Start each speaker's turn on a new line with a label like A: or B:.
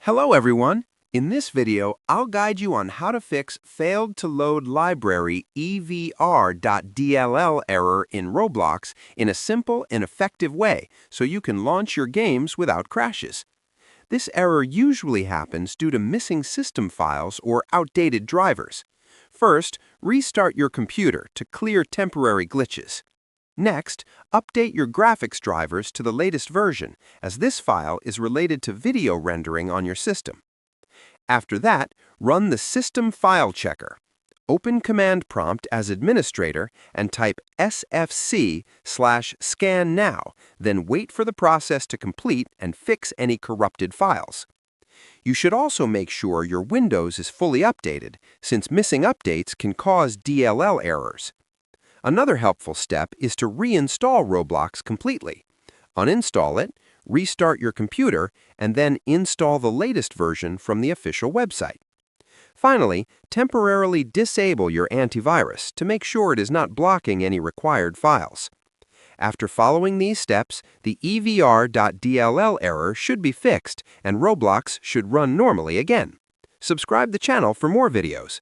A: Hello everyone! In this video, I'll guide you on how to fix failed to load library EVR.dll error in Roblox in a simple and effective way so you can launch your games without crashes. This error usually happens due to missing system files or outdated drivers. First, restart your computer to clear temporary glitches. Next, update your graphics drivers to the latest version, as this file is related to video rendering on your system. After that, run the System File Checker. Open Command Prompt as administrator and type sfc/scan now, then wait for the process to complete and fix any corrupted files. You should also make sure your Windows is fully updated, since missing updates can cause DLL errors. Another helpful step is to reinstall Roblox completely. Uninstall it, restart your computer, and then install the latest version from the official website. Finally, temporarily disable your antivirus to make sure it is not blocking any required files. After following these steps, the EVR.dll error should be fixed and Roblox should run normally again. Subscribe the channel for more videos.